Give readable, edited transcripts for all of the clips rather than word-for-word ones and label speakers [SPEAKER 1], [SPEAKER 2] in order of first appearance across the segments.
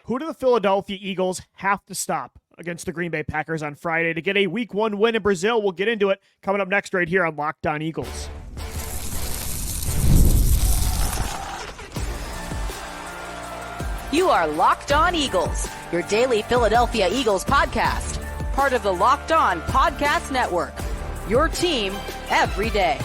[SPEAKER 1] Who do the Philadelphia Eagles have to stop against the Green Bay Packers on Friday to get a Week 1 win in Brazil? We'll get into it coming up next right here on Locked On Eagles.
[SPEAKER 2] You are Locked On Eagles, your daily Philadelphia Eagles podcast. Part of the Locked On Podcast Network, your team every day.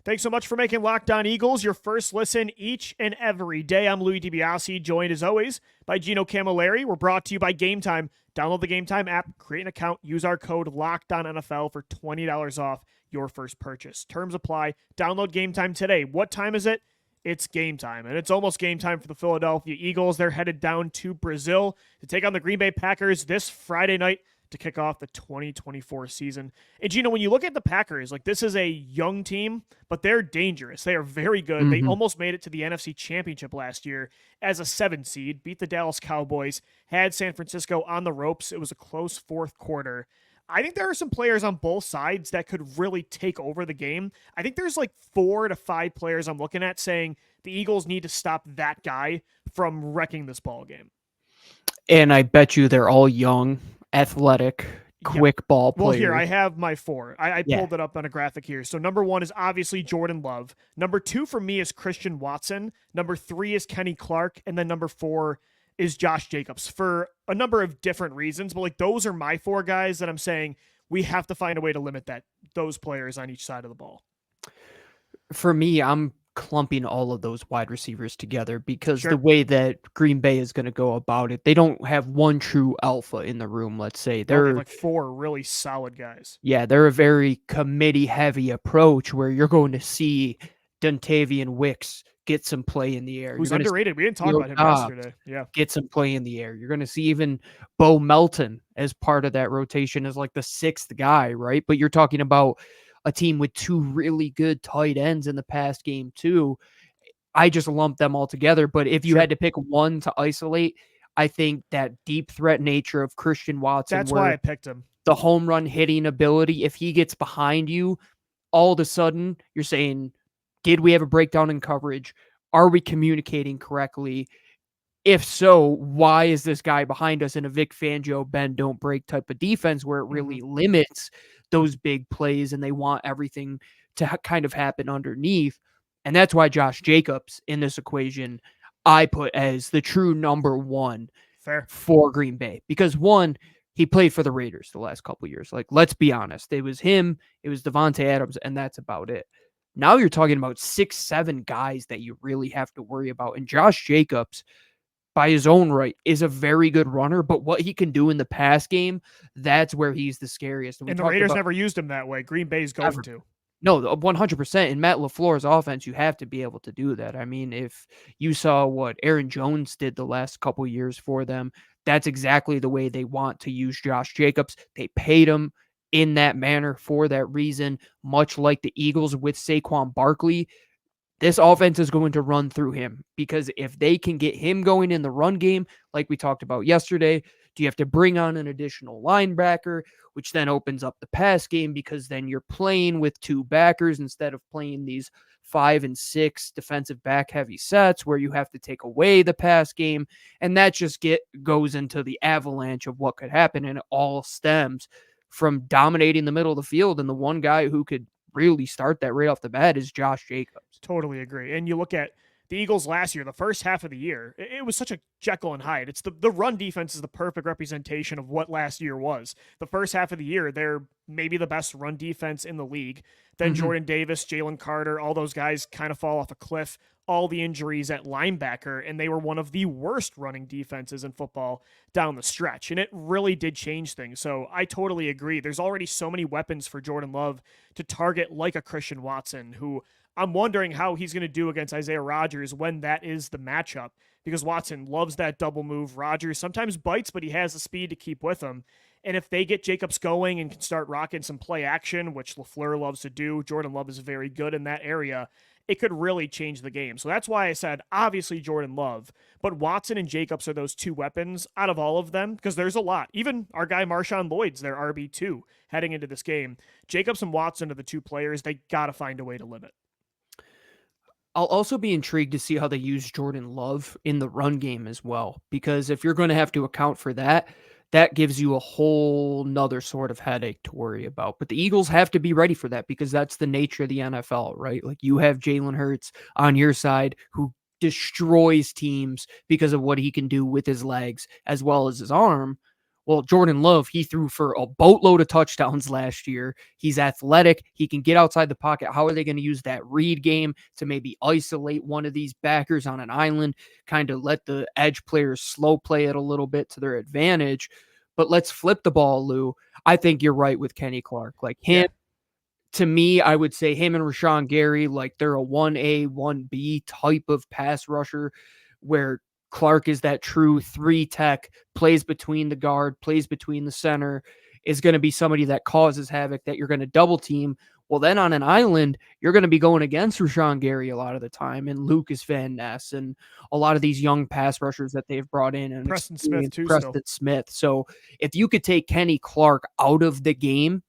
[SPEAKER 1] Thanks so much for making Locked On Eagles your first listen each and every day. I'm Louis DiBiase, joined as always by Gino Camilleri. We're brought to you by Game Time. Download the Game Time app, create an account, use our code LOCKEDONNFL for $20 off your first purchase. Terms apply. Download Game Time today. What time is it? It's game time, and it's almost game time for the Philadelphia Eagles. They're headed down to Brazil to take on the Green Bay Packers this Friday night to kick off the 2024 season. And, Gino, when you look at the Packers, like, this is a young team, but they're dangerous. They are very good. Mm-hmm. They almost made it to the NFC Championship last year as a 7 seed, beat the Dallas Cowboys, had San Francisco on the ropes. It was a close fourth quarter. I think there are some players on both sides that could really take over the game. I think there's like 4 to 5 players I'm looking at saying the Eagles need to stop that guy from wrecking this ball game.
[SPEAKER 3] And I bet you they're all young, athletic, quick ball players.
[SPEAKER 1] Well, here, I have my 4. I pulled it up on a graphic here. So number 1 is obviously Jordan Love. Number 2 for me is Christian Watson. Number 3 is Kenny Clark. And then number 4 is Josh Jacobs for a number of different reasons. But like, those are my 4 guys that I'm saying we have to find a way to limit those players on each side of the ball.
[SPEAKER 3] For me, I'm clumping all of those wide receivers together because the way that Green Bay is going to go about it, they don't have one true alpha in the room, let's say. They're
[SPEAKER 1] like 4 really solid guys.
[SPEAKER 3] Yeah, they're a very committee-heavy approach where you're going to see Dontavian Wicks get some play in the air.
[SPEAKER 1] Who's underrated. We didn't talk about him yesterday. Yeah.
[SPEAKER 3] Get some play in the air. You're going to see even Bo Melton as part of that rotation as like the 6th guy, right? But you're talking about a team with 2 really good tight ends in the past game too. I just lumped them all together. But if you had to pick one to isolate, I think that deep threat nature of Christian Watson.
[SPEAKER 1] That's why I picked him.
[SPEAKER 3] The home run hitting ability, if he gets behind you, all of a sudden you're saying, did we have a breakdown in coverage? Are we communicating correctly? If so, why is this guy behind us in a Vic Fangio, bend, don't break type of defense where it really limits those big plays and they want everything to kind of happen underneath? And that's why Josh Jacobs in this equation, I put as the true number 1 for Green Bay. Because 1, he played for the Raiders the last couple of years. Like, let's be honest. It was him, it was Devontae Adams, and that's about it. Now you're talking about 6, 7 guys that you really have to worry about. And Josh Jacobs, by his own right, is a very good runner, but what he can do in the pass game, that's where he's the scariest.
[SPEAKER 1] And the Raiders never used him that way. Green Bay's going to.
[SPEAKER 3] No, 100%. In Matt LaFleur's offense, you have to be able to do that. I mean, if you saw what Aaron Jones did the last couple of years for them, that's exactly the way they want to use Josh Jacobs. They paid him in that manner for that reason, much like the Eagles with Saquon Barkley. This offense is going to run through him because if they can get him going in the run game, like we talked about yesterday, do you have to bring on an additional linebacker, which then opens up the pass game because then you're playing with 2 backers instead of playing these 5 and 6 defensive back heavy sets where you have to take away the pass game. And that just goes into the avalanche of what could happen. And it all stems from dominating the middle of the field. And the one guy who could really start that right off the bat is Josh Jacobs.
[SPEAKER 1] Totally agree. And you look at the Eagles last year, the first half of the year, it was such a Jekyll and Hyde. It's the run defense is the perfect representation of what last year was. The first half of the year, they're maybe the best run defense in the league. Then Jordan Davis, Jalen Carter, all those guys kind of fall off a cliff. All the injuries at linebacker, and they were one of the worst running defenses in football down the stretch. And it really did change things. So I totally agree. There's already so many weapons for Jordan Love to target, like a Christian Watson, who I'm wondering how he's going to do against Isaiah Rodgers when that is the matchup, because Watson loves that double move. Rodgers sometimes bites, but he has the speed to keep with him. And if they get Jacobs going and can start rocking some play action, which LaFleur loves to do, Jordan Love is very good in that area, it could really change the game. So that's why I said, obviously, Jordan Love. But Watson and Jacobs are those 2 weapons out of all of them, because there's a lot. Even our guy Marshawn Lloyd's their RB2 heading into this game. Jacobs and Watson are the 2 players they got to find a way to limit.
[SPEAKER 3] I'll also be intrigued to see how they use Jordan Love in the run game as well, because if you're going to have to account for that, that gives you a whole nother sort of headache to worry about. But the Eagles have to be ready for that because that's the nature of the NFL, right? Like you have Jalen Hurts on your side who destroys teams because of what he can do with his legs as well as his arm. Well, Jordan Love, he threw for a boatload of touchdowns last year. He's athletic. He can get outside the pocket. How are they going to use that read game to maybe isolate one of these backers on an island, kind of let the edge players slow play it a little bit to their advantage? But let's flip the ball, Lou. I think you're right with Kenny Clark. Like him, to me, I would say him and Rashawn Gary, like they're a 1A, 1B type of pass rusher where Clark is that true 3 tech, plays between the guard, plays between the center, is going to be somebody that causes havoc that you're going to double team. Well, then on an island, you're going to be going against Rashawn Gary a lot of the time, and Lucas Van Ness, and a lot of these young pass rushers that they've brought in, and
[SPEAKER 1] Preston Smith too.
[SPEAKER 3] Preston Smith. So if you could take Kenny Clark out of the game,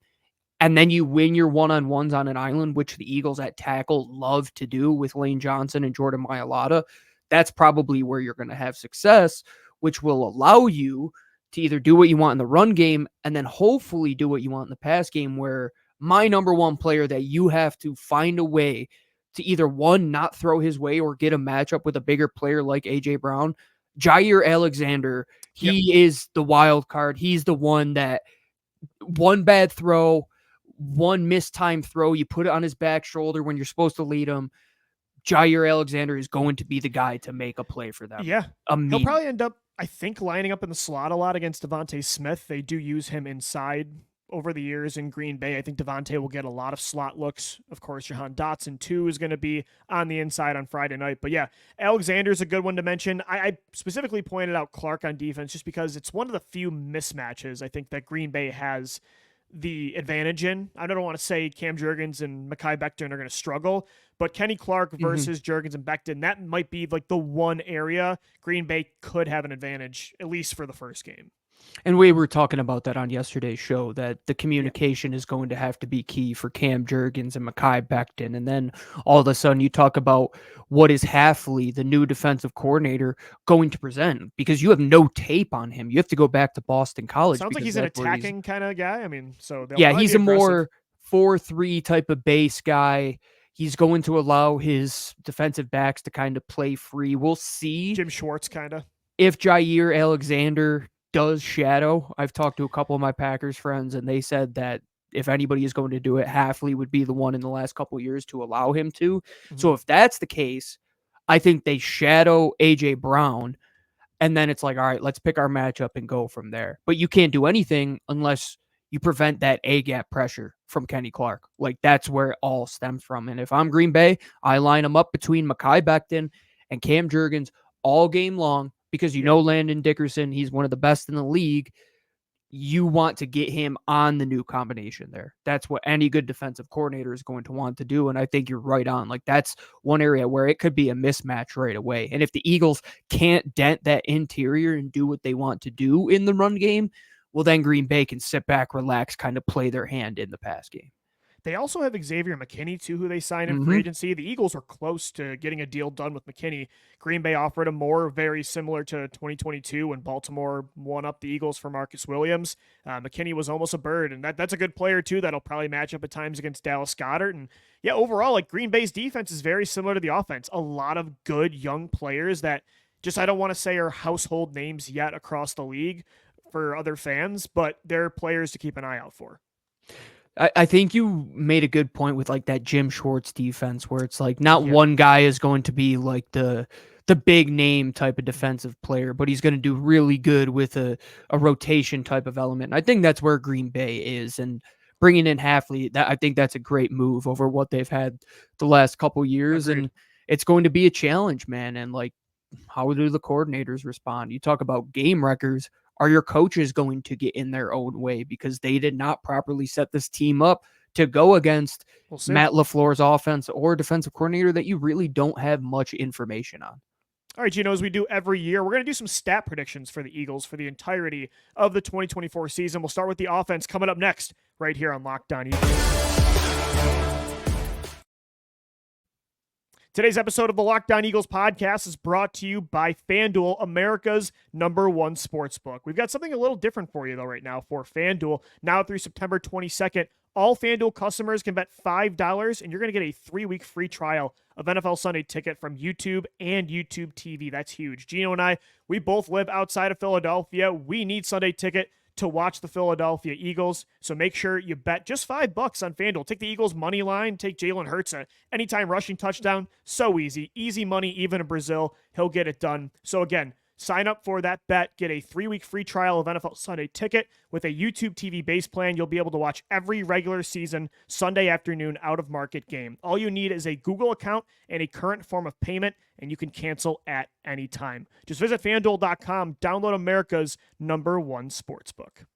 [SPEAKER 3] and then you win your one-on-ones on an island, which the Eagles at tackle love to do with Lane Johnson and Jordan Mailata, that's probably where you're going to have success, which will allow you to either do what you want in the run game and then hopefully do what you want in the pass game, where my number one player that you have to find a way to either, one, not throw his way or get a matchup with a bigger player like A.J. Brown, Jair Alexander, he is the wild card. He's the one that one bad throw, one mistimed throw, you put it on his back shoulder when you're supposed to lead him, Jair Alexander is going to be the guy to make a play for them.
[SPEAKER 1] Yeah. He'll probably end up, I think, lining up in the slot a lot against Devontae Smith. They do use him inside over the years in Green Bay. I think Devontae will get a lot of slot looks. Of course, Jahan Dotson, too, is going to be on the inside on Friday night. But yeah, Alexander's a good one to mention. I specifically pointed out Clark on defense just because it's one of the few mismatches I think that Green Bay has the advantage in. I don't want to say Cam Jurgens and Mekhi Becton are going to struggle, but Kenny Clark versus Jurgens and Becton, that might be like the one area Green Bay could have an advantage, at least for the first game.
[SPEAKER 3] And we were talking about that on yesterday's show, that the communication is going to have to be key for Cam Jurgens and Mekhi Becton. And then all of a sudden you talk about what is Hafley, the new defensive coordinator, going to present, because you have no tape on him. You have to go back to Boston College.
[SPEAKER 1] Sounds like he's an attacking kind of guy. I mean, so
[SPEAKER 3] yeah, he's a more 4-3 type of base guy. He's going to allow his defensive backs to kind of play free. We'll see.
[SPEAKER 1] Jim Schwartz kind of.
[SPEAKER 3] If Jair Alexander does shadow. I've talked to a couple of my Packers friends, and they said that if anybody is going to do it, Hafley would be the one in the last couple of years to allow him to. So if that's the case, I think they shadow A.J. Brown, and then it's like, all right, let's pick our matchup and go from there. But you can't do anything unless you prevent that A-gap pressure from Kenny Clark. Like, that's where it all stems from. And if I'm Green Bay, I line them up between Mekhi Becton and Cam Jurgens all game long, because you know Landon Dickerson, he's one of the best in the league. You want to get him on the new combination there. That's what any good defensive coordinator is going to want to do, and I think you're right on. Like, that's one area where it could be a mismatch right away. And if the Eagles can't dent that interior and do what they want to do in the run game, well, then Green Bay can sit back, relax, kind of play their hand in the pass game.
[SPEAKER 1] They also have Xavier McKinney, too, who they signed in free agency. The Eagles are close to getting a deal done with McKinney. Green Bay offered him more, very similar to 2022 when Baltimore won up the Eagles for Marcus Williams. McKinney was almost a bird, and that's a good player, too, that'll probably match up at times against Dallas Goedert. And, yeah, overall, like, Green Bay's defense is very similar to the offense. A lot of good young players that just, I don't want to say are household names yet across the league for other fans, but they're players to keep an eye out for.
[SPEAKER 3] I think you made a good point with like that Jim Schwartz defense, where it's like not one guy is going to be like the big name type of defensive player, but he's going to do really good with a rotation type of element. And I think that's where Green Bay is, and bringing in Hafley, I think that's a great move over what they've had the last couple years. Agreed. And it's going to be a challenge, man. And like, how do the coordinators respond? You talk about game wreckers. Are your coaches going to get in their own way because they did not properly set this team up to go against Matt LaFleur's offense or defensive coordinator that you really don't have much information on?
[SPEAKER 1] All right, Gino, as we do every year, we're going to do some stat predictions for the Eagles for the entirety of the 2024 season. We'll start with the offense coming up next right here on Locked On Eagles. Today's episode of the Locked On Eagles podcast is brought to you by FanDuel, America's #1 sportsbook. We've got something a little different for you, though, right now for FanDuel. Now through September 22nd, all FanDuel customers can bet $5, and you're going to get a 3-week free trial of NFL Sunday Ticket from YouTube and YouTube TV. That's huge. Gino and I, we both live outside of Philadelphia. We need Sunday Ticket to watch the Philadelphia Eagles. So make sure you bet just $5 on FanDuel. Take the Eagles money line, take Jalen Hurts anytime rushing touchdown. So easy. Easy money, even in Brazil. He'll get it done. So again, sign up for that bet. Get a 3-week free trial of NFL Sunday Ticket. With a YouTube TV base plan, you'll be able to watch every regular season Sunday afternoon out-of-market game. All you need is a Google account and a current form of payment, and you can cancel at any time. Just visit FanDuel.com, download America's #1 sportsbook.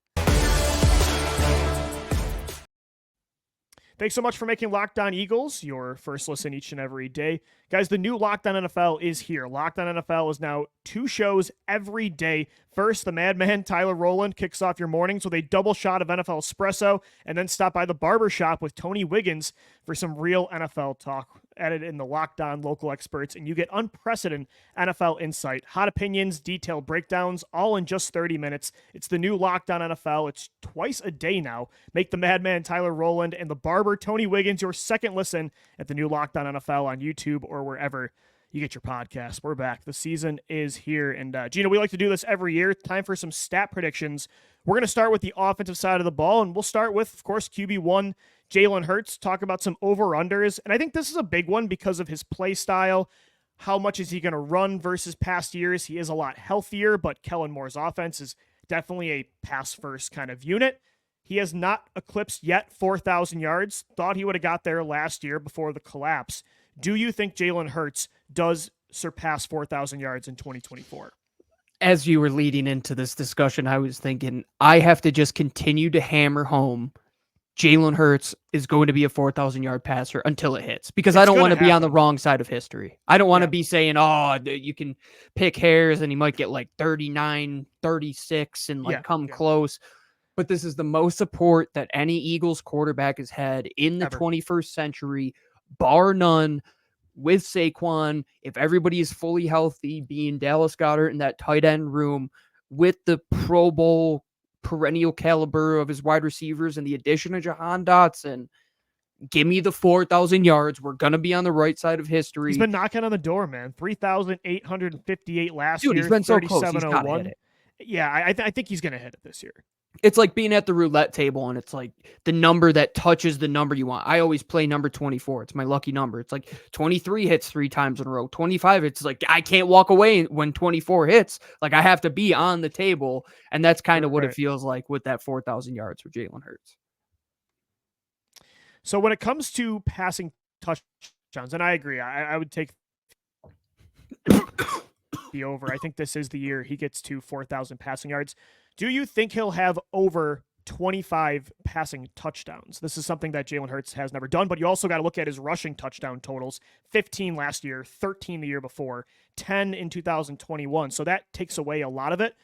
[SPEAKER 1] Thanks so much for making Locked On Eagles your first listen each and every day. Guys, the new Locked On NFL is here. Locked On NFL is now 2 shows every day. First, the madman Tyler Rowland kicks off your mornings with a double shot of NFL espresso, and then stop by the barber shop with Tony Wiggins for some real NFL talk. Added in the Locked On local experts, and you get unprecedented NFL insight, hot opinions, detailed breakdowns, all in just 30 minutes. It's the new Locked On NFL. It's twice a day now. Make the madman Tyler Rowland and the barber Tony Wiggins your second listen at the new Locked On NFL on YouTube or wherever you get your podcast. We're back. The season is here. And Gino, we like to do this every year. Time for some stat predictions. We're going to start with the offensive side of the ball, and we'll start with, of course, QB1, Jalen Hurts. Talk about some over-unders. And I think this is a big one because of his play style. How much is he going to run versus past years? He is a lot healthier, but Kellen Moore's offense is definitely a pass-first kind of unit. He has not eclipsed yet 4,000 yards. Thought he would have got there last year before the collapse. Do you think Jalen Hurts does surpass 4,000 yards in 2024?
[SPEAKER 3] As you were leading into this discussion, I was thinking I have to just continue to hammer home Jalen Hurts is going to be a 4,000-yard passer until it hits, because I don't want to be on the wrong side of history. I don't want to be saying, oh, you can pick hairs and he might get like 39, 36 and come close. But this is the most support that any Eagles quarterback has had in the 21st century, bar none, with Saquon. If everybody is fully healthy, being Dallas Goedert in that tight end room with the Pro Bowl perennial caliber of his wide receivers and the addition of Jahan Dotson, give me the 4,000 yards. We're going to be on the right side of history.
[SPEAKER 1] He's been knocking on the door, man. 3,858 last year.
[SPEAKER 3] He's been so close. He's gotta hit it.
[SPEAKER 1] Yeah, I think he's going to hit it this year.
[SPEAKER 3] It's like being at the roulette table, and it's like the number that touches the number you want. I always play number 24. It's my lucky number. It's like 23 hits 3 times in a row. 25, it's like I can't walk away when 24 hits. Like I have to be on the table, and that's kind of what it feels like with that 4,000 yards for Jalen Hurts.
[SPEAKER 1] So when it comes to passing touchdowns, and I agree, I would take the over. I think this is the year he gets to 4,000 passing yards. Do you think he'll have over 25 passing touchdowns? This is something that Jalen Hurts has never done, but you also got to look at his rushing touchdown totals. 15 last year, 13 the year before, 10 in 2021. So that takes away a lot of it.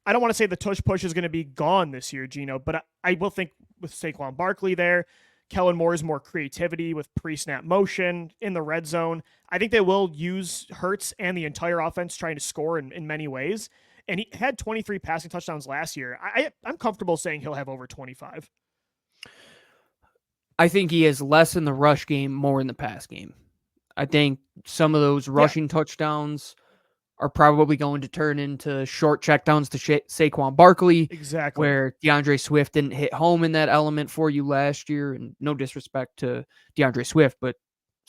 [SPEAKER 1] I don't want to say the tush push is going to be gone this year, Gino, but I will think with Saquon Barkley there, Kellen Moore's more creativity with pre-snap motion in the red zone. I think they will use Hurts and the entire offense trying to score in many ways. And he had 23 passing touchdowns last year. I'm comfortable saying he'll have over 25.
[SPEAKER 3] I think he has less in the rush game, more in the pass game. I think some of those rushing touchdowns are probably going to turn into short checkdowns to Saquon Barkley.
[SPEAKER 1] Exactly.
[SPEAKER 3] Where DeAndre Swift didn't hit home in that element for you last year. And no disrespect to DeAndre Swift, but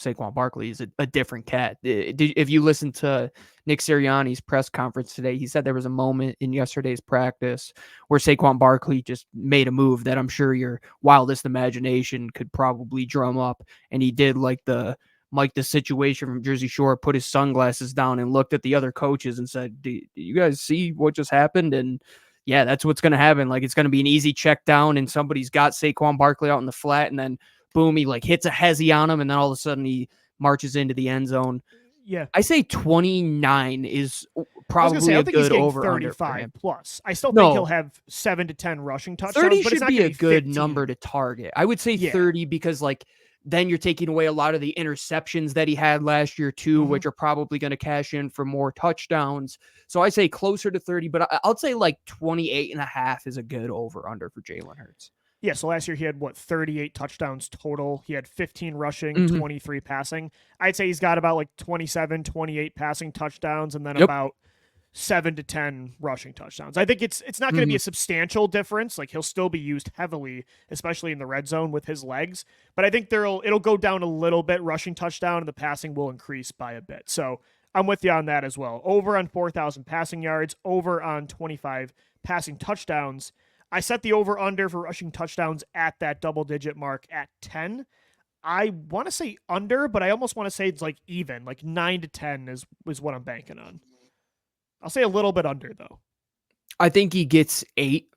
[SPEAKER 3] Saquon Barkley is a different cat. If you listen to Nick Sirianni's press conference today, he said there was a moment in yesterday's practice where Saquon Barkley just made a move that I'm sure your wildest imagination could probably drum up. And he did like the situation from Jersey Shore, put his sunglasses down and looked at the other coaches and said, do you guys see what just happened? And yeah, that's what's going to happen. Like it's going to be an easy check down and somebody's got Saquon Barkley out in the flat, and then boom, he like hits a hezzy on him, and then all of a sudden he marches into the end zone.
[SPEAKER 1] Yeah,
[SPEAKER 3] I say 29 is probably a good over
[SPEAKER 1] 35 plus. I still think he'll have 7 to 10 rushing touchdowns.
[SPEAKER 3] 30
[SPEAKER 1] but
[SPEAKER 3] should
[SPEAKER 1] it's not
[SPEAKER 3] be a good
[SPEAKER 1] 15.
[SPEAKER 3] number to target. I would say 30 because like Then you're taking away a lot of the interceptions that he had last year too, which are probably going to cash in for more touchdowns. So I say closer to 30, but I'll say like 28.5 is a good over under for Jalen Hurts.
[SPEAKER 1] Yeah, so last year he had 38 touchdowns total. He had 15 rushing, 23 passing. I'd say he's got about like 27, 28 passing touchdowns and then about 7 to 10 rushing touchdowns. I think it's not going to be a substantial difference. Like he'll still be used heavily, especially in the red zone with his legs. But I think it'll go down a little bit rushing touchdown and the passing will increase by a bit. So I'm with you on that as well. Over on 4,000 passing yards, over on 25 passing touchdowns. I set the over-under for rushing touchdowns at that double-digit mark at 10. I want to say under, but I almost want to say it's like even. Like 9 to 10 is what I'm banking on. I'll say a little bit under, though.
[SPEAKER 3] I think he gets 8.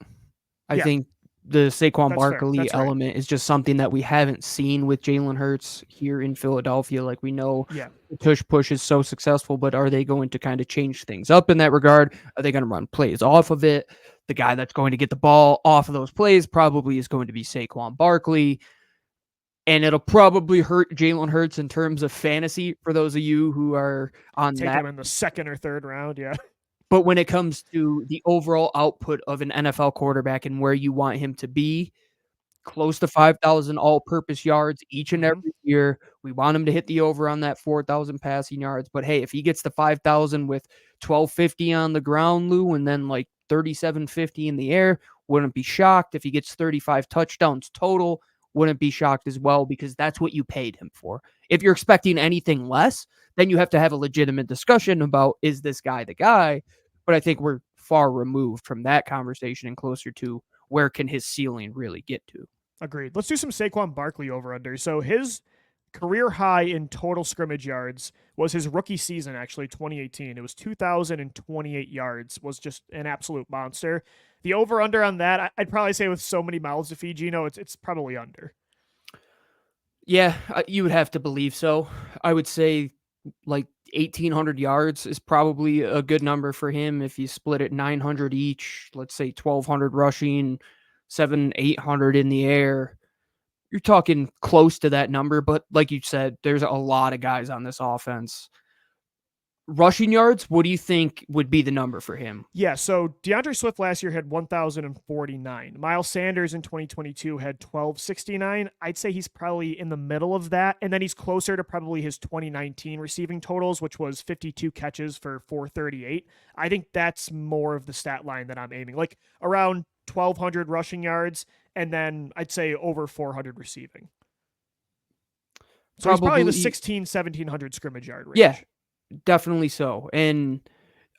[SPEAKER 3] I think the Saquon Barkley element is just something that we haven't seen with Jalen Hurts here in Philadelphia. Like we know the tush push is so successful, but are they going to kind of change things up in that regard? Are they going to run plays off of it? The guy that's going to get the ball off of those plays probably is going to be Saquon Barkley. And it'll probably hurt Jalen Hurts in terms of fantasy for those of you who are on
[SPEAKER 1] Take him in the 2nd or 3rd round,
[SPEAKER 3] But when it comes to the overall output of an NFL quarterback and where you want him to be, close to 5,000 all-purpose yards each and every year. We want him to hit the over on that 4,000 passing yards. But hey, if he gets to 5,000 with 1,250 on the ground, Lou, and then like 3,750 in the air, wouldn't be shocked. If he gets 35 touchdowns total, wouldn't be shocked as well, because that's what you paid him for. If you're expecting anything less, then you have to have a legitimate discussion about, is this guy the guy? But I think we're far removed from that conversation and closer to where can his ceiling really get to.
[SPEAKER 1] Agreed. Let's do some Saquon Barkley over-under. So his career high in total scrimmage yards was his rookie season, actually, 2018. It was 2,028 yards, was just an absolute monster. The over-under on that, I'd probably say with so many mouths to feed, it's probably under.
[SPEAKER 3] Yeah, you would have to believe so. I would say like 1,800 yards is probably a good number for him. If you split it 900 each, let's say 1,200 rushing, 700-800 in the air, you're talking close to that number. But like you said, there's a lot of guys on this offense. Rushing yards, what do you think would be the number for him?
[SPEAKER 1] Yeah, so DeAndre Swift last year had 1,049. Miles Sanders in 2022 had 1,269. I'd say he's probably in the middle of that, and then he's closer to probably his 2019 receiving totals, which was 52 catches for 438. I think that's more of the stat line that I'm aiming, like around 1,200 rushing yards, and then I'd say over 400 receiving. So he's probably in the 1,700 scrimmage yard range.
[SPEAKER 3] Yeah. Definitely so. And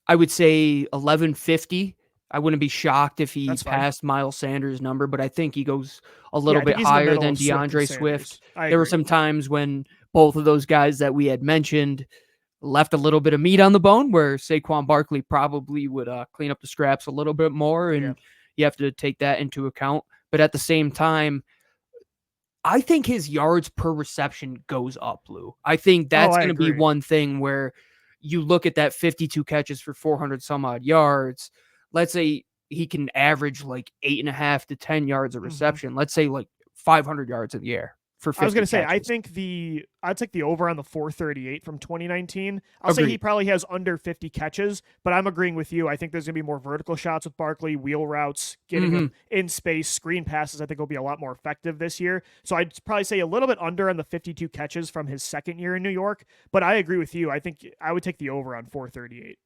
[SPEAKER 3] I would say 1,150. I wouldn't be shocked if he passed Miles Sanders' number, but I think he goes a little bit higher than DeAndre Swift. There were some times when both of those guys that we had mentioned left a little bit of meat on the bone, where Saquon Barkley probably would clean up the scraps a little bit more, and you have to take that into account. But at the same time, I think his yards per reception goes up, Lou. I think that's going to be one thing where you look at that 52 catches for 400 some odd yards. Let's say he can average like 8.5 to 10 yards of reception. Let's say like 500 yards in the air for 50
[SPEAKER 1] I was going to say,
[SPEAKER 3] catches.
[SPEAKER 1] I think I'd take the over on the 438 from 2019. I'll say he probably has under 50 catches, but I'm agreeing with you. I think there's going to be more vertical shots with Barkley, wheel routes, getting him in space, screen passes. I think will be a lot more effective this year. So I'd probably say a little bit under on the 52 catches from his second year in New York, but I agree with you. I think I would take the over on 438.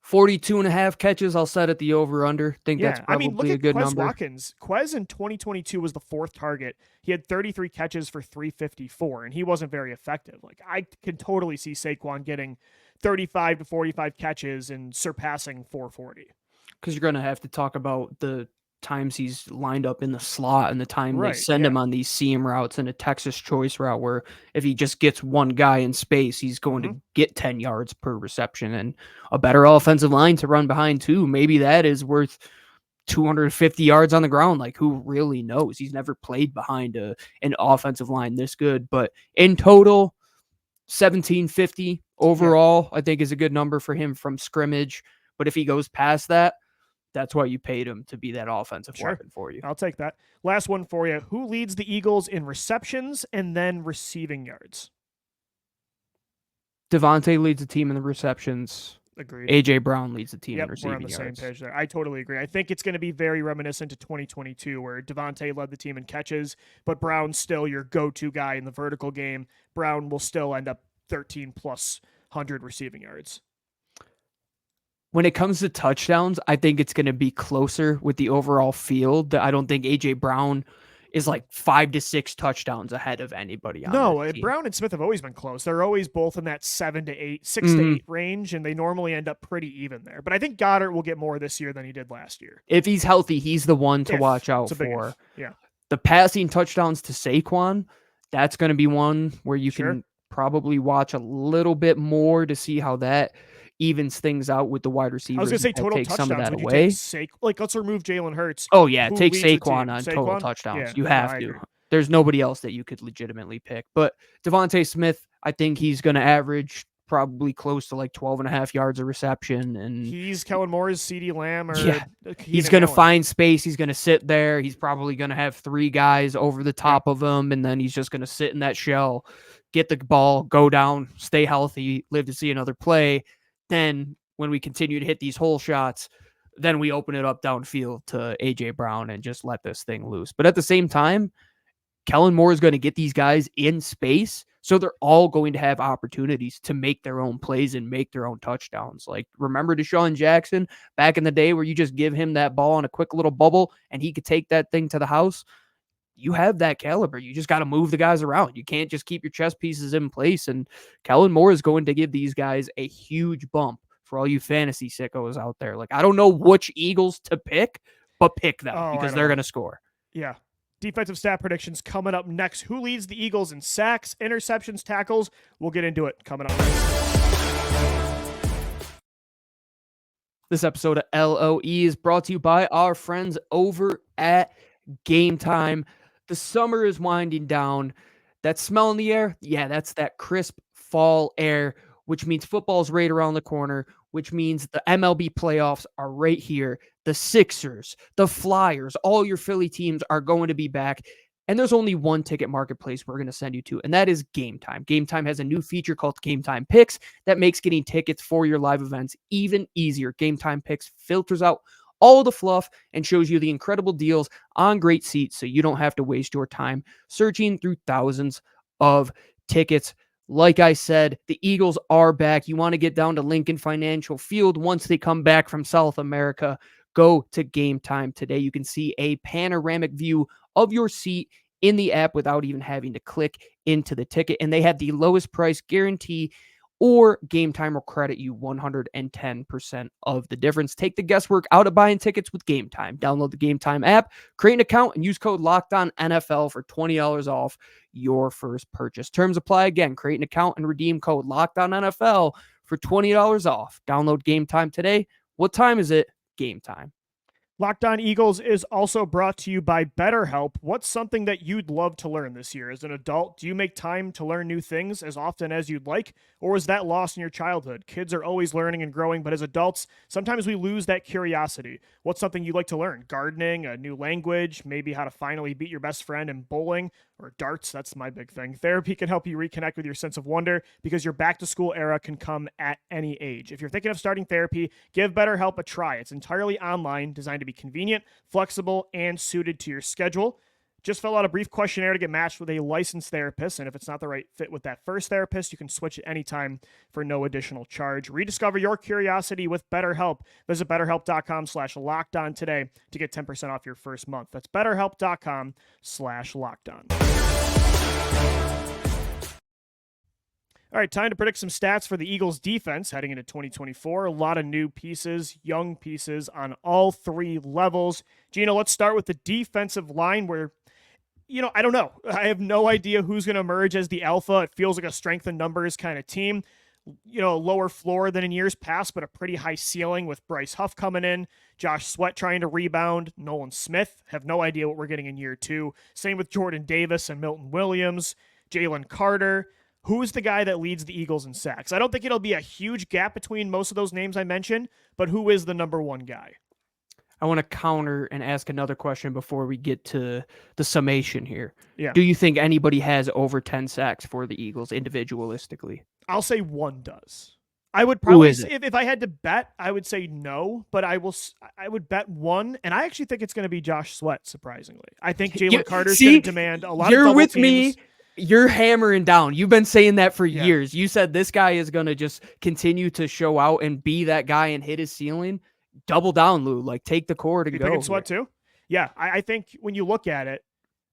[SPEAKER 3] 42.5 catches, I'll set at the over-under. Think that's probably a good number.
[SPEAKER 1] Watkins. Quez in 2022 was the 4th target. He had 33 catches for 354, and he wasn't very effective. Like, I can totally see Saquon getting 35 to 45 catches and surpassing 440.
[SPEAKER 3] Because you're going to have to talk about the times he's lined up in the slot and the time they send him on these seam routes and a Texas choice route, where if he just gets one guy in space, he's going to get 10 yards per reception, and a better offensive line to run behind too. Maybe that is worth 250 yards on the ground. Like, who really knows? He's never played behind an offensive line this good, but in total, 1,750 overall, I think is a good number for him from scrimmage. But if he goes past that, That's why you paid him to be that offensive weapon for you.
[SPEAKER 1] I'll take that. Last one for you. Who leads the Eagles in receptions and then receiving yards?
[SPEAKER 3] Devontae leads the team in the receptions.
[SPEAKER 1] Agreed.
[SPEAKER 3] A.J. Brown leads the team in
[SPEAKER 1] Yep,
[SPEAKER 3] receiving
[SPEAKER 1] we're on the
[SPEAKER 3] yards.
[SPEAKER 1] same page there. I totally agree. I think it's going to be very reminiscent to 2022 where Devontae led the team in catches, but Brown's still your go-to guy in the vertical game. Brown will still end up 13 plus 100 receiving yards.
[SPEAKER 3] When it comes to touchdowns, I think it's going to be closer with the overall field. I don't think A.J. Brown is like 5 to 6 touchdowns ahead of anybody on this team.
[SPEAKER 1] Brown and Smith have always been close. They're always both in that 7 to 8, 6 to 8 range, and they normally end up pretty even there. But I think Goddard will get more this year than he did last year.
[SPEAKER 3] If he's healthy, he's the one to watch out for.
[SPEAKER 1] Yeah.
[SPEAKER 3] The passing touchdowns to Saquon, that's going to be one where you can probably watch a little bit more to see how that evens things out with the wide receivers.
[SPEAKER 1] I was going to say total touchdowns.
[SPEAKER 3] Some of that
[SPEAKER 1] would you
[SPEAKER 3] away.
[SPEAKER 1] take let's remove Jalen Hurts.
[SPEAKER 3] Oh, yeah. Take Saquon on total touchdowns.
[SPEAKER 1] Yeah,
[SPEAKER 3] you have to. There's nobody else that you could legitimately pick. But Devontae Smith, I think he's going to average probably close to like 12.5 yards of reception. And
[SPEAKER 1] he's Kellen Moore's CeeDee Lamb.
[SPEAKER 3] He's going to find space. He's going to sit there. He's probably going to have 3 guys over the top of him. And then he's just going to sit in that shell, get the ball, go down, stay healthy, live to see another play. Then when we continue to hit these hole shots, then we open it up downfield to A.J. Brown and just let this thing loose. But at the same time, Kellen Moore is going to get these guys in space, so they're all going to have opportunities to make their own plays and make their own touchdowns. Like, remember Deshaun Jackson back in the day where you just give him that ball in a quick little bubble and he could take that thing to the house? You have that caliber. You just got to move the guys around. You can't just keep your chess pieces in place. And Kellen Moore is going to give these guys a huge bump for all you fantasy sickos out there. Like, I don't know which Eagles to pick, but pick them because they're going to score.
[SPEAKER 1] Yeah. Defensive stat predictions coming up next. Who leads the Eagles in sacks, interceptions, tackles? We'll get into it coming up next.
[SPEAKER 3] This episode of LOE is brought to you by our friends over at Game Time. The summer is winding down. That smell in the air, yeah, that's that crisp fall air, which means football's right around the corner, which means the MLB playoffs are right here. The Sixers, the Flyers, all your Philly teams are going to be back. And there's only one ticket marketplace we're going to send you to, and that is Game Time. Game Time has a new feature called Game Time Picks that makes getting tickets for your live events even easier. Game Time Picks filters out all the fluff and shows you the incredible deals on great seats so you don't have to waste your time searching through thousands of tickets. Like I said, the Eagles are back. You want to get down to Lincoln Financial Field once they come back from South America. Go to Game Time today. You can see a panoramic view of your seat in the app without even having to click into the ticket. And they have the lowest price guarantee, or Game Time will credit you 110% of the difference. Take the guesswork out of buying tickets with Game Time. Download the Game Time app, create an account, and use code LOCKEDONNFL for $20 off your first purchase. Terms apply. Again, create an account and redeem code LOCKEDONNFL for $20 off. Download Game Time today. What time is it? Game Time.
[SPEAKER 1] Locked On Eagles is also brought to you by BetterHelp. What's something that you'd love to learn this year? As an adult, do you make time to learn new things as often as you'd like? Or was that lost in your childhood? Kids are always learning and growing, but as adults, sometimes we lose that curiosity. What's something you'd like to learn? Gardening, a new language, maybe how to finally beat your best friend in bowling, or darts. That's my big thing. Therapy can help you reconnect with your sense of wonder because your back-to-school era can come at any age. If you're thinking of starting therapy, give BetterHelp a try. It's entirely online, designed to be convenient, flexible, and suited to your schedule. Just fill out a brief questionnaire to get matched with a licensed therapist, and if it's not the right fit with that first therapist, you can switch at any time for no additional charge. Rediscover your curiosity with BetterHelp. Visit BetterHelp.com/LockedOn today to get 10% off your first month. That's BetterHelp.com/LockedOn. All right, time to predict some stats for the Eagles defense heading into 2024. A lot of new pieces, young pieces on all 3 levels. Gino, let's start with the defensive line where, I don't know. I have no idea who's going to emerge as the alpha. It feels like a strength in numbers kind of team. A lower floor than in years past, but a pretty high ceiling with Bryce Huff coming in, Josh Sweat trying to rebound, Nolan Smith. Have no idea what we're getting in year 2. Same with Jordan Davis and Milton Williams, Jalen Carter. Who's the guy that leads the Eagles in sacks? I don't think it'll be a huge gap between most of those names I mentioned, but who is the number 1 guy?
[SPEAKER 3] I want to counter and ask another question before we get to the summation here.
[SPEAKER 1] Yeah.
[SPEAKER 3] Do you think anybody has over 10 sacks for the Eagles individualistically?
[SPEAKER 1] I'll say one does. I would
[SPEAKER 3] Who
[SPEAKER 1] probably
[SPEAKER 3] is it?
[SPEAKER 1] if I had to bet, I would say no, but I would bet one, and I actually think it's going to be Josh Sweat. Surprisingly, I think Jalen Carter's going to demand a lot of double
[SPEAKER 3] with
[SPEAKER 1] teams.
[SPEAKER 3] me. You're hammering down. You've been saying that for
[SPEAKER 1] Yeah.
[SPEAKER 3] years. You said this guy is going to just continue to show out and be that guy and hit his ceiling. Double down, Lou. Like, take the core to
[SPEAKER 1] You
[SPEAKER 3] go.
[SPEAKER 1] picking Sweat too? Yeah, I think when you look at it,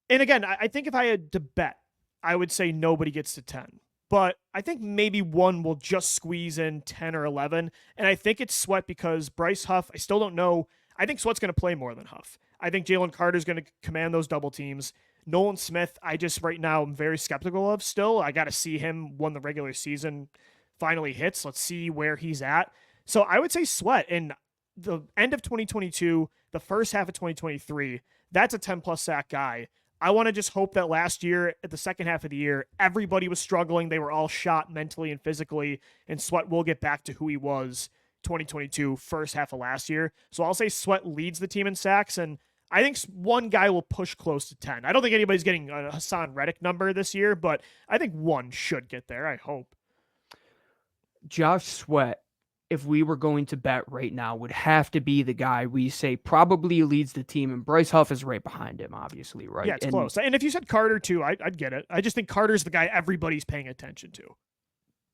[SPEAKER 1] and again, I think if I had to bet, I would say nobody gets to 10. But I think maybe one will just squeeze in 10 or 11. And I think it's Sweat because Bryce Huff, I still don't know. I think Sweat's going to play more than Huff. I think Jalen Carter's going to command those double teams. Nolan Smith, I just right now I'm very skeptical of still. I got to see him when the regular season finally hits. Let's see where he's at. So I would say Sweat. And the end of 2022, the first half of 2023, that's a 10-plus sack guy. I want to just hope that last year, at the second half of the year, everybody was struggling. They were all shot mentally and physically, and Sweat will get back to who he was 2022, first half of last year. So I'll say Sweat leads the team in sacks, and I think one guy will push close to 10. I don't think anybody's getting a Hassan Reddick number this year, but I think one should get there, I hope.
[SPEAKER 3] Josh Sweat, if we were going to bet right now, would have to be the guy we say probably leads the team, and Bryce Huff is right behind him, obviously, right?
[SPEAKER 1] Yeah, it's close. And if you said Carter too, I'd get it. I just think Carter's the guy everybody's paying attention to.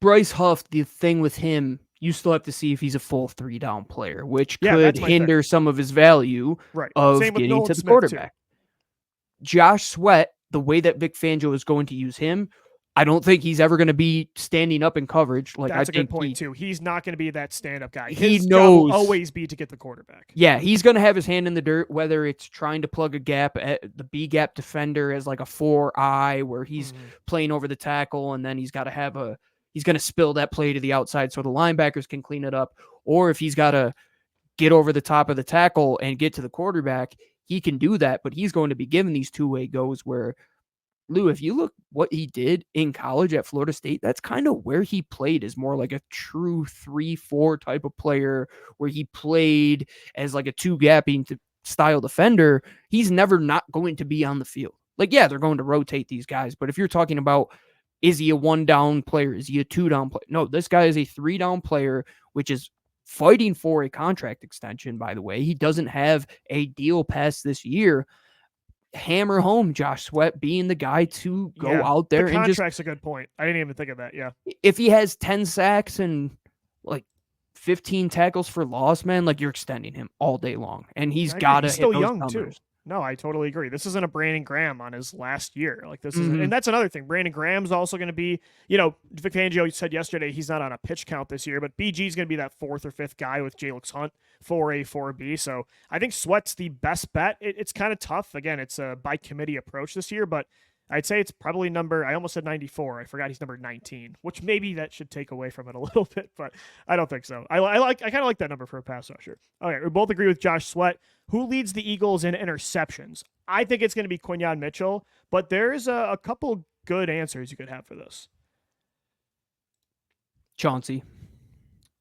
[SPEAKER 3] Bryce Huff, the thing with him, you still have to see if he's a full 3-down player, which could
[SPEAKER 1] that's my
[SPEAKER 3] hinder some of his value of
[SPEAKER 1] Same with
[SPEAKER 3] getting
[SPEAKER 1] Nolan
[SPEAKER 3] to the
[SPEAKER 1] Smith,
[SPEAKER 3] quarterback.
[SPEAKER 1] too.
[SPEAKER 3] Josh Sweat, the way that Vic Fangio is going to use him, I don't think he's ever going to be standing up in coverage. Like,
[SPEAKER 1] That's
[SPEAKER 3] a
[SPEAKER 1] good point, too. He's not going to be that stand-up guy.
[SPEAKER 3] He
[SPEAKER 1] His
[SPEAKER 3] knows
[SPEAKER 1] job will always be to get the quarterback.
[SPEAKER 3] Yeah, he's going to have his hand in the dirt, whether it's trying to plug a gap at the B-gap defender as like a 4-eye where he's playing over the tackle, and then he's got to have he's going to spill that play to the outside so the linebackers can clean it up. Or if he's got to get over the top of the tackle and get to the quarterback, he can do that, but he's going to be given these two-way goes where, Lou, if you look what he did in college at Florida State, that's kind of where he played, is more like a true 3-4 type of player where he played as like a two-gapping style defender. He's never not going to be on the field. Like, yeah, they're going to rotate these guys, but if you're talking about, is he a 1-down player? Is he a 2-down player? No, this guy is a 3-down player, which is fighting for a contract extension, by the way. He doesn't have a deal past this year. Hammer home Josh Sweat being the guy to go out there and just...
[SPEAKER 1] contract's a good point. I didn't even think of that, yeah.
[SPEAKER 3] If he has 10 sacks and like 15 tackles for loss, man, like, you're extending him all day long. And he's got to hit
[SPEAKER 1] still
[SPEAKER 3] those
[SPEAKER 1] young,
[SPEAKER 3] numbers.
[SPEAKER 1] too. No, I totally agree. This isn't a Brandon Graham on his last year. Like, this is, and that's another thing. Brandon Graham's also going to be, Vic Fangio said yesterday he's not on a pitch count this year, but BG's going to be that 4th or 5th guy with Jalix Hunt, 4A, 4B. So I think Sweat's the best bet. It's kind of tough. Again, it's a by committee approach this year, but I'd say it's probably I almost said 94. I forgot he's number 19, which maybe that should take away from it a little bit, but I don't think so. I kind of like that number for a pass rusher. Okay, we both agree with Josh Sweat. Who leads the Eagles in interceptions? I think it's going to be Quinyon Mitchell, but there's a couple good answers you could have for this.
[SPEAKER 3] Chauncey,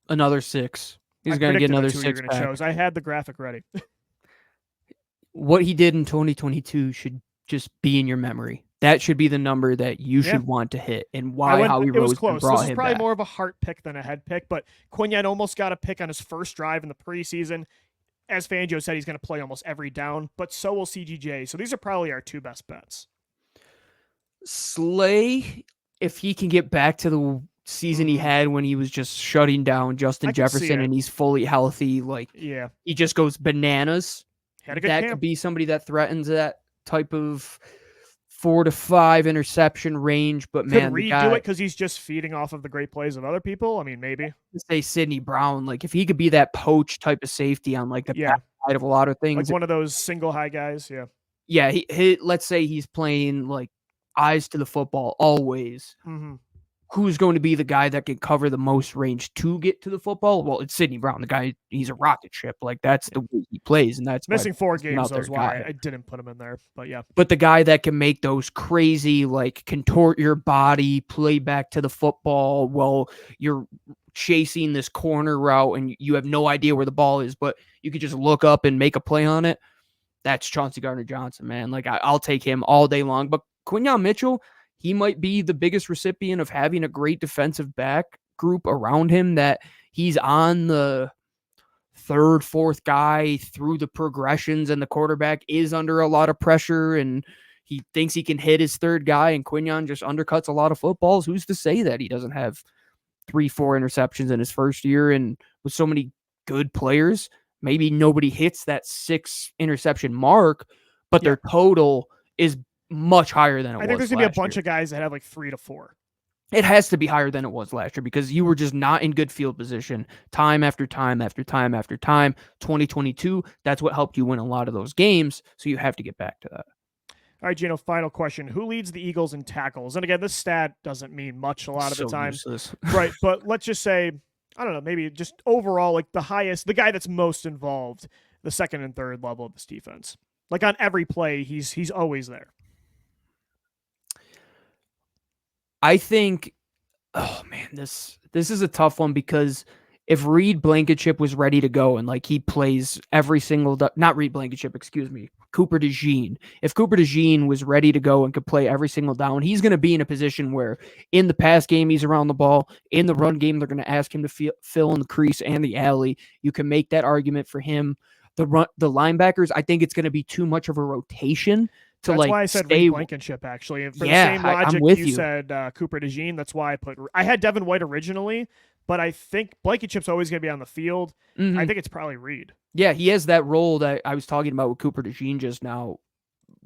[SPEAKER 3] another 6. He's going to get another 6 back.
[SPEAKER 1] I had the graphic ready.
[SPEAKER 3] What he did in 2022 should just be in your memory. That should be the number that you should want to hit, and why Howie Rose brought him back.
[SPEAKER 1] This is probably more of a heart pick than a head pick, but Quinyon almost got a pick on his first drive in the preseason. As Fangio said, he's going to play almost every down, but so will CGJ. So these are probably our 2 best bets.
[SPEAKER 3] Slay, if he can get back to the season he had when he was just shutting down Justin Jefferson and he's fully healthy, like, he just goes bananas.
[SPEAKER 1] Had a good
[SPEAKER 3] camp.
[SPEAKER 1] Could
[SPEAKER 3] be somebody that threatens that type of 4 to 5 interception range, but man,
[SPEAKER 1] could redo it because he's just feeding off of the great plays of other people. I mean, maybe
[SPEAKER 3] say Sidney Brown, like, if he could be that poach type of safety on like the back side of a lot of things,
[SPEAKER 1] like one of those single high guys.
[SPEAKER 3] He let's say he's playing like eyes to the football always. Who's going to be the guy that can cover the most range to get to the football? Well, it's Sidney Brown. The guy, he's a rocket ship. Like, that's the way he plays, and that's
[SPEAKER 1] missing 4 games. That's why I didn't put him in there. But yeah.
[SPEAKER 3] But the guy that can make those crazy, like, contort your body, play back to the football while you're chasing this corner route and you have no idea where the ball is, but you could just look up and make a play on it. That's Chauncey Gardner-Johnson, man. Like, I'll take him all day long. But Quinyon Mitchell, he might be the biggest recipient of having a great defensive back group around him, that he's on the third, fourth guy through the progressions, and the quarterback is under a lot of pressure, and he thinks he can hit his third guy, and Quinyon just undercuts a lot of footballs. Who's to say that he doesn't have 3-4 interceptions in his first year? And with so many good players, maybe nobody hits that 6 interception mark, but their total is much higher than it was.
[SPEAKER 1] I think there's going to be a bunch of guys that have like 3 to 4.
[SPEAKER 3] It has to be higher than it was last year because you were just not in good field position time after time after time after time. 2022, that's what helped you win a lot of those games, so you have to get back to that.
[SPEAKER 1] All right, Gino, final question. Who leads the Eagles in tackles? And again, this stat doesn't mean much a lot of the time.
[SPEAKER 3] Useless.
[SPEAKER 1] Right, but let's just say, I don't know, maybe just overall, like the guy that's most involved, the second and third level of this defense. Like on every play, he's always there.
[SPEAKER 3] I think, oh man, this is a tough one because if Reed Blankenship was ready to go and like he plays every single, not Reed Blankenship, excuse me, Cooper DeJean. If Cooper DeJean was ready to go and could play every single down, he's going to be in a position where in the pass game, he's around the ball. In the run game, they're going to ask him to fill in the crease and the alley. You can make that argument for him. The linebackers, I think it's going to be too much of a rotation.
[SPEAKER 1] That's why I said Reed Blankenship, actually. For the same logic you said Cooper DeJean, that's why I had Devin White originally, but I think Blankenship's always going to be on the field. Mm-hmm. I think it's probably Reed.
[SPEAKER 3] Yeah, he has that role that I was talking about with Cooper DeJean just now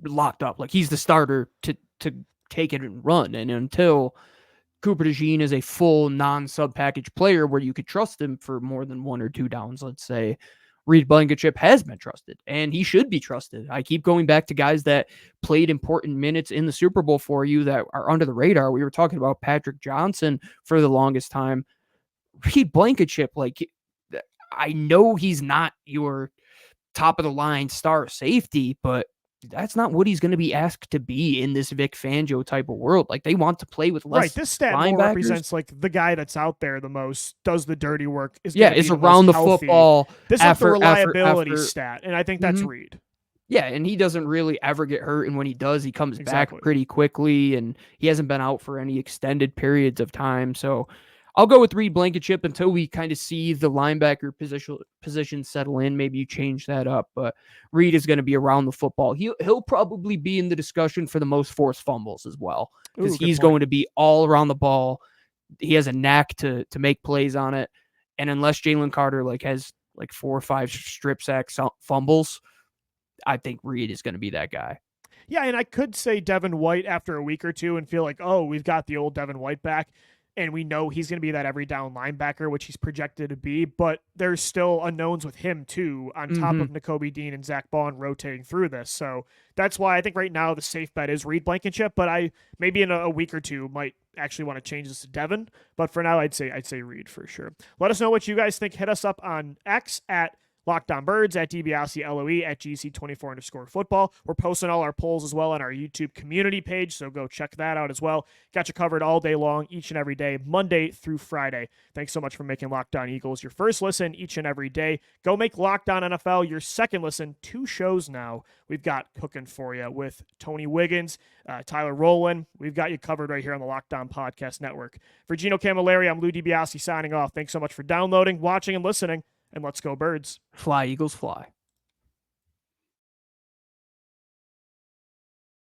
[SPEAKER 3] locked up. Like, he's the starter to take it and run. And until Cooper DeJean is a full non-sub package player where you could trust him for more than 1 or 2 downs, let's say, Reed Blankenship has been trusted, and he should be trusted. I keep going back to guys that played important minutes in the Super Bowl for you that are under the radar. We were talking about Patrick Johnson for the longest time. Reed Blankenship, like, I know he's not your top-of-the-line star safety, but that's not what he's going to be asked to be in this Vic Fangio type of world. Like, they want to play with less.
[SPEAKER 1] Right, this stat more represents like the guy that's out there the most, does the dirty work. Is
[SPEAKER 3] around the football.
[SPEAKER 1] This is the reliability stat, and I think that's Reed.
[SPEAKER 3] Yeah, and he doesn't really ever get hurt, and when he does, he comes back pretty quickly, and he hasn't been out for any extended periods of time. So I'll go with Reed Blankenship until we kind of see the linebacker position settle in. Maybe you change that up, but Reed is going to be around the football. He'll probably be in the discussion for the most forced fumbles as well, because he's going to be all around the ball. He has a knack to make plays on it, and unless Jalen Carter has 4 or 5 strip sack fumbles, I think Reed is going to be that guy.
[SPEAKER 1] Yeah, and I could say Devin White after a week or two and feel like, oh, we've got the old Devin White back. And we know he's going to be that every down linebacker, which he's projected to be, but there's still unknowns with him too, on top of Nakobe Dean and Zach Bond rotating through this. So that's why I think right now the safe bet is Reed Blankenship, but I maybe in a week or two might actually want to change this to Devin. But for now, I'd say Reed for sure. Let us know what you guys think. Hit us up on X at Locked On Birds, at DiBiase LOE, at GC24_football. We're posting all our polls as well on our YouTube community page, so go check that out as well. Got you covered all day long, each and every day, Monday through Friday. Thanks so much for making Locked On Eagles your first listen each and every day. Go make Locked On NFL your second listen. 2 shows now we've got cooking for you with Tony Wiggins, Tyler Rowland. We've got you covered right here on the Locked On Podcast Network. For Gino Camilleri, I'm Lou DiBiase signing off. Thanks so much for downloading, watching, and listening. And let's go Birds.
[SPEAKER 3] Fly, Eagles, fly.